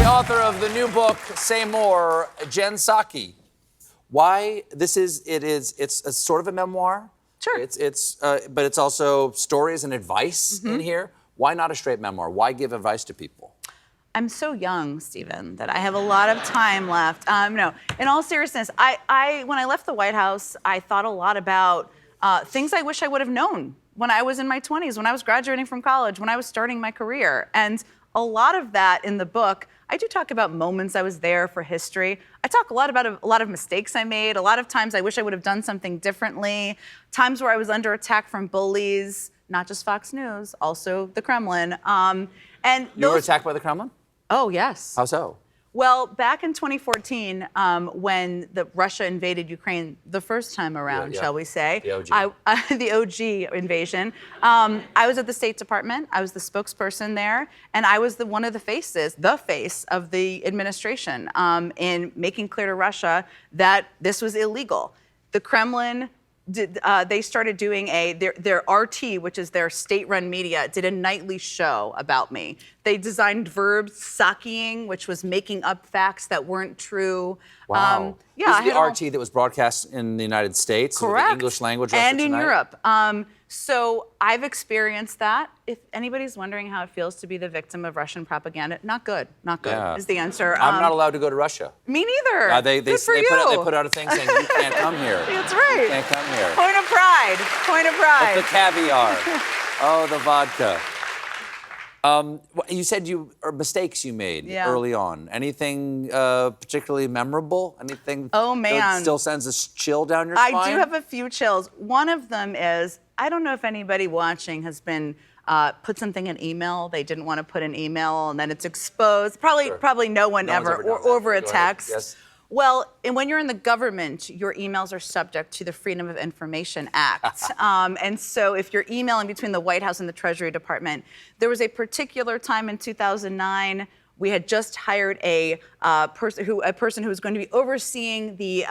the author of the new book, Say More, Jen Psaki. Why it's a sort of a memoir. Sure. But it's also stories and advice in here. Why not a straight memoir? Why give advice to people? I'm so young, Stephen, that I have a lot of time left. No, in all seriousness, when I left the White House, I thought a lot about things I wish I would have known when I was in my 20s, when I was graduating from college, when I was starting my career. And a lot of that in the book, I do talk about moments I was there for history. I talk a lot about a lot of mistakes I made, a lot of times I wish I would have done something differently, times where I was under attack from bullies, not just Fox News, also the Kremlin. And you were attacked by the Kremlin? Oh, yes. How so? Well, back in 2014, when Russia invaded Ukraine the first time around, shall we say, the OG, the OG invasion, I was at the State Department. I was the spokesperson there, and I was the face of the administration in making clear to Russia that this was illegal. The Kremlin they started doing their RT, which is their state-run media, did a nightly show about me. They designed verbs, Psakiing, which was making up facts that weren't true. Wow. This is the RT that was broadcast in the United States? Correct. The English language and in tonight? Europe. So I've experienced that. If anybody's wondering how it feels to be the victim of Russian propaganda, not good is the answer. I'm not allowed to go to Russia. Me neither. They put out a thing saying you can't come here. That's right. You can't come here. Point of pride. Point of pride. But the caviar. Oh, the vodka. You said mistakes you made early on. Anything particularly memorable? Anything that still sends a chill down your spine? I do have a few chills. One of them is, I don't know if anybody watching has been put something in email they didn't want to put in email, and then it's exposed. Probably no one ever, or over a text. Yes. Well, and when you're in the government, your emails are subject to the Freedom of Information Act. And so if you're emailing between the White House and the Treasury Department, there was a particular time in 2009, we had just hired a person who was going to be overseeing the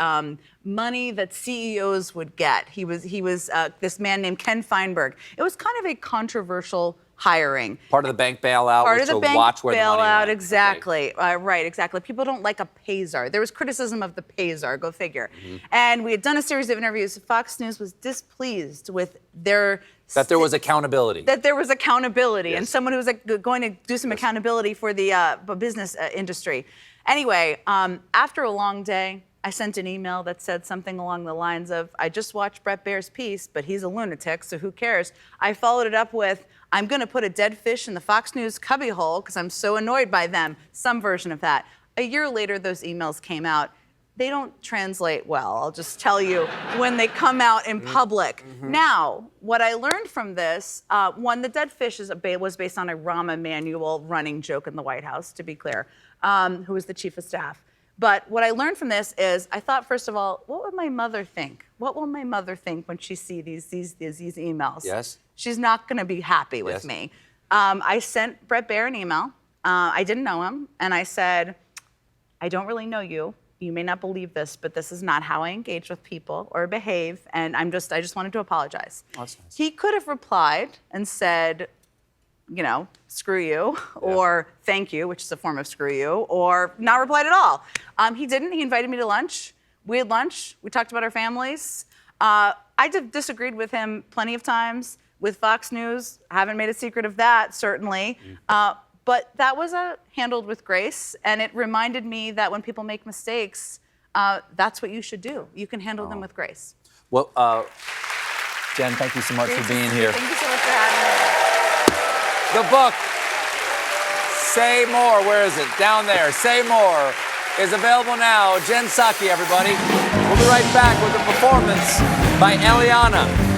money that CEOs would get. He was this man named Ken Feinberg. It was kind of a controversial hiring. Part of the bank bailout. Part of the bank watch where bailout, the money went. exactly. Okay. Right, exactly. People don't like a pay czar. There was criticism of the pay czar, go figure. And we had done a series of interviews. Fox News was displeased with their... That there was accountability. That there was accountability, and someone who was going to do some accountability for the business industry. Anyway, after a long day, I sent an email that said something along the lines of, I just watched Bret Baier's piece, but he's a lunatic, so who cares? I followed it up with, I'm going to put a dead fish in the Fox News cubbyhole because I'm so annoyed by them, some version of that. A year later, those emails came out. They don't translate well, I'll just tell you, when they come out in public. Now, what I learned from this, one, the dead fish was based on a Rahm Emanuel running joke in the White House, to be clear, who was the chief of staff. But what I learned from this is, I thought, first of all, what would my mother think? What will my mother think when she sees these emails? Yes. She's not going to be happy with me. I sent Bret Baier an email. I didn't know him, and I said, I don't really know you. You may not believe this, but this is not how I engage with people or behave, and I just wanted to apologize. Oh, that's nice. He could have replied and said, you know, screw you, or thank you, which is a form of screw you, or not replied at all. He didn't. He invited me to lunch. We had lunch. We talked about our families. I disagreed with him plenty of times. With Fox News, I haven't made a secret of that, certainly. But that was handled with grace, and it reminded me that when people make mistakes, that's what you should do. You can handle them with grace. Well, Jen, thank you so much for being here. Thank you so much for having me. The book, Say More, where is it? Down there. Say More is available now. Jen Psaki, everybody. We'll be right back with a performance by Eliana.